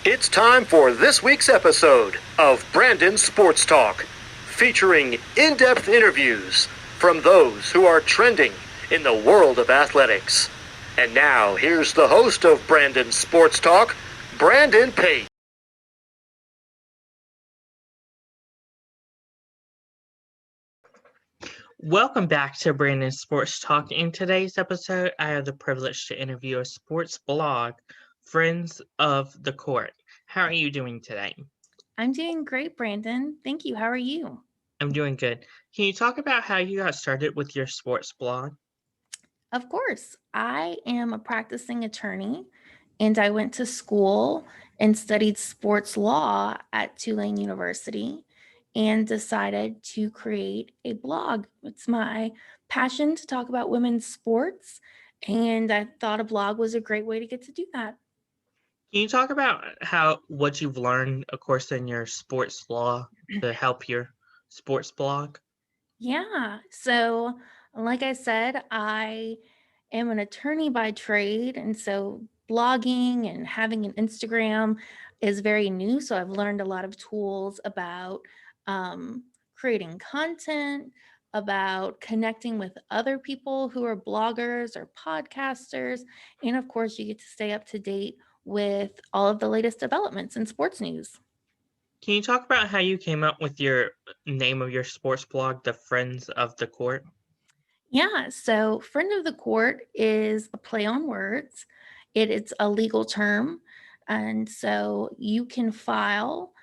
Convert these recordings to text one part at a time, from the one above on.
It's time for this week's episode of Brandon Sports Talk, featuring in-depth interviews from those who are trending in the world of athletics. And now, here's the host of Brandon Sports Talk, Brandon Pate. Welcome back to Brandon Sports Talk. In today's episode, I have the privilege to interview a sports blog, Friends of the Court. How are you doing today? I'm doing great, Brandon. Thank you. How are you? I'm doing good. Can you talk about how you got started with your sports blog? Of course, I am a practicing attorney and I went to school and studied sports law at Tulane University and decided to create a blog. It's my passion to talk about women's sports, and I thought a blog was a great way to get to do that. Can you talk about what you've learned, of course, in your sports law to help your sports blog? Yeah. So, like I said, I am an attorney by trade. And so, blogging and having an Instagram is very new. So, I've learned a lot of tools about um, creating content, about connecting with other people who are bloggers or podcasters. And of course, you get to stay up to date with all of the latest developments in sports news. Can you talk about how you came up with your name of your sports blog, the Friends of the Court? Yeah, so friend of the court is a play on words. It's a legal term. And so you can file,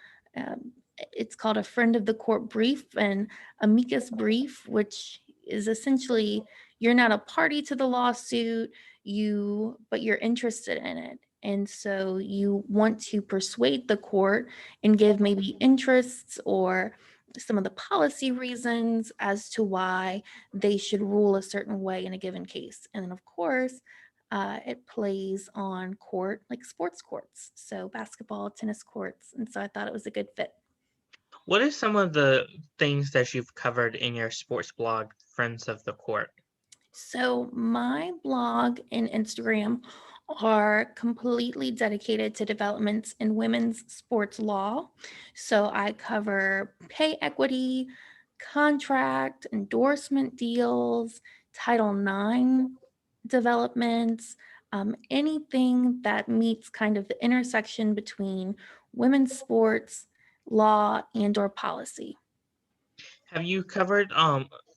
it's called a friend of the court brief and amicus brief, which is essentially you're not a party to the lawsuit, but you're interested in it. And so you want to persuade the court and give maybe interests or some of the policy reasons as to why they should rule a certain way in a given case. And then, of course, it plays on court, like sports courts. So, basketball, tennis courts. And so I thought it was a good fit. What are some of the things that you've covered in your sports blog, Friends of the Court? So, my blog and Instagram are completely dedicated to developments in women's sports law. So, I cover pay equity, contract, endorsement deals, Title IX developments, anything that meets kind of the intersection between women's sports, law, and or policy. Have you covered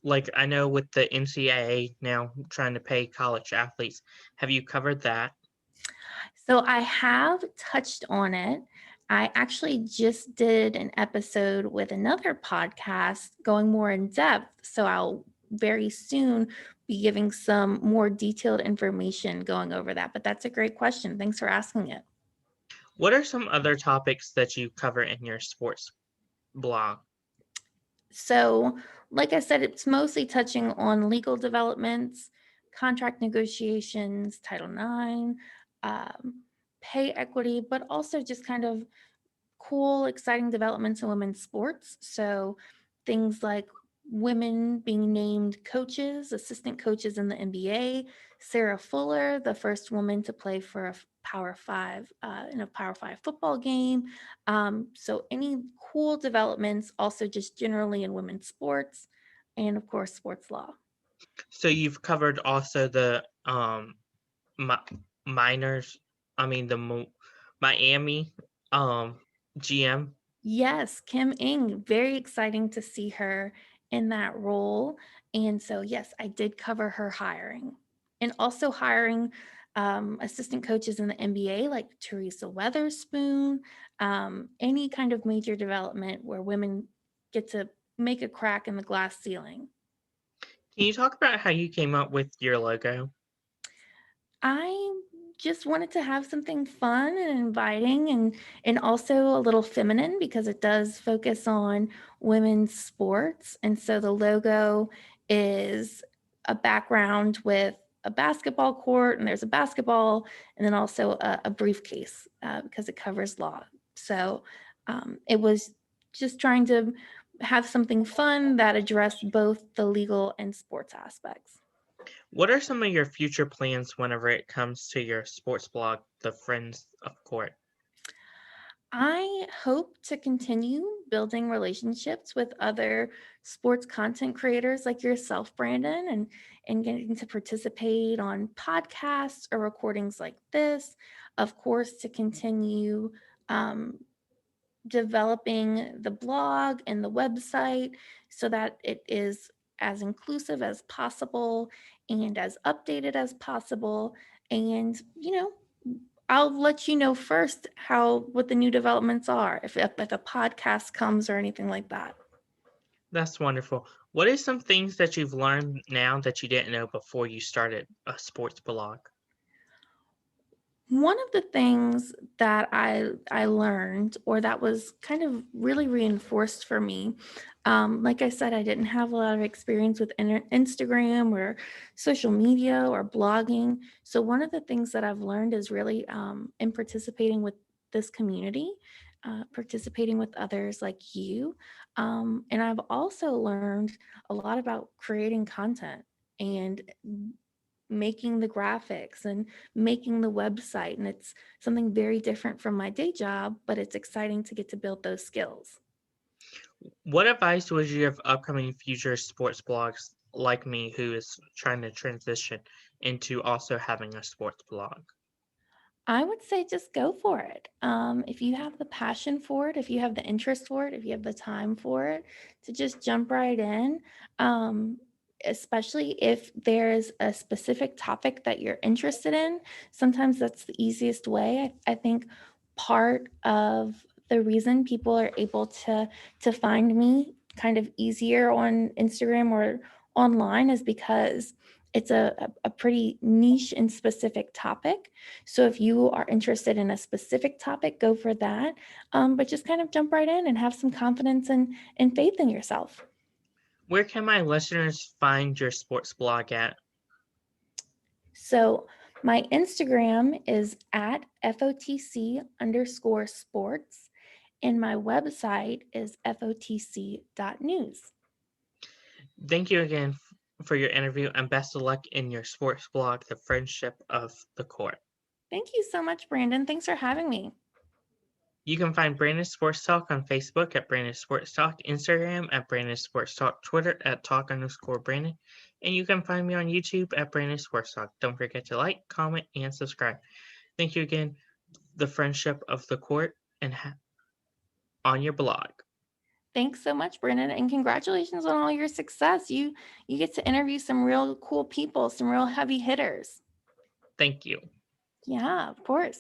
like I know with the NCAA now trying to pay college athletes, have you covered that? So I have touched on it. I actually just did an episode with another podcast going more in depth. So I'll very soon be giving some more detailed information going over that. But that's a great question. Thanks for asking it. What are some other topics that you cover in your sports blog? So, like I said, it's mostly touching on legal developments, contract negotiations, Title IX, um, pay equity, but also just kind of cool, exciting developments in women's sports. So things like women being named coaches, assistant coaches in the NBA. Sarah Fuller, the first woman to play for a Power Five in a Power Five football game. So any cool developments, also just generally in women's sports, and of course sports law. So you've covered also the mi- minors, I mean Miami um GM. Yes, Kim Ing, very exciting to see her in that role. And so, yes, I did cover her hiring and also hiring assistant coaches in the NBA like Teresa Weatherspoon, any kind of major development where women get to make a crack in the glass ceiling. Can you talk about how you came up with your logo? I just wanted to have something fun and inviting and also a little feminine because it does focus on women's sports. And so the logo is a background with a basketball court and there's a basketball and then also a briefcase because it covers law. So it was just trying to have something fun that addressed both the legal and sports aspects. What are some of your future plans whenever it comes to your sports blog, The Friends of Court? I hope to continue building relationships with other sports content creators like yourself, Brandon, and getting to participate on podcasts or recordings like this. Of course, to continue um, developing the blog and the website so that it is as inclusive as possible and as updated as possible. And, I'll let you know first what the new developments are, if a podcast comes or anything like that. That's wonderful. What are some things that you've learned now that you didn't know before you started a sports blog? One of the things that I learned, or that was kind of really reinforced for me, like I said, I didn't have a lot of experience with Instagram or social media or blogging. So one of the things that I've learned is really in participating with this community, participating with others like you, and I've also learned a lot about creating content and making the graphics and making the website. And it's something very different from my day job, but it's exciting to get to build those skills. What advice would you give upcoming future sports blogs like me who is trying to transition into also having a sports blog? I would say just go for it. If you have the passion for it, if you have the interest for it, if you have the time for it, to just jump right in. Um, Especially if there's a specific topic that you're interested in, sometimes that's the easiest way. I think part of the reason people are able to find me kind of easier on Instagram or online is because it's a pretty niche and specific topic. So if you are interested in a specific topic, go for that. But just kind of jump right in and have some confidence and faith in yourself. Where can my listeners find your sports blog at? So my Instagram is at FOTC_sports, and my website is FOTC.news. Thank you again for your interview and best of luck in your sports blog, The Friendship of the Court. Thank you so much, Brandon. Thanks for having me. You can find Brandon Sports Talk on Facebook at Brandon Sports Talk, Instagram at Brandon Sports Talk, Twitter at Talk_Brandon, and you can find me on YouTube at Brandon Sports Talk. Don't forget to like, comment, and subscribe. Thank you again, The Friendship of the Court, and on your blog. Thanks so much, Brandon, and congratulations on all your success. You get to interview some real cool people, some real heavy hitters. Thank you. Yeah, of course.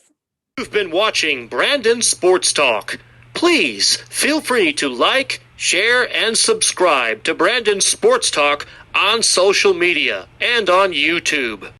You've been watching Brandon Sports Talk. Please feel free to like, share, and subscribe to Brandon Sports Talk on social media and on YouTube.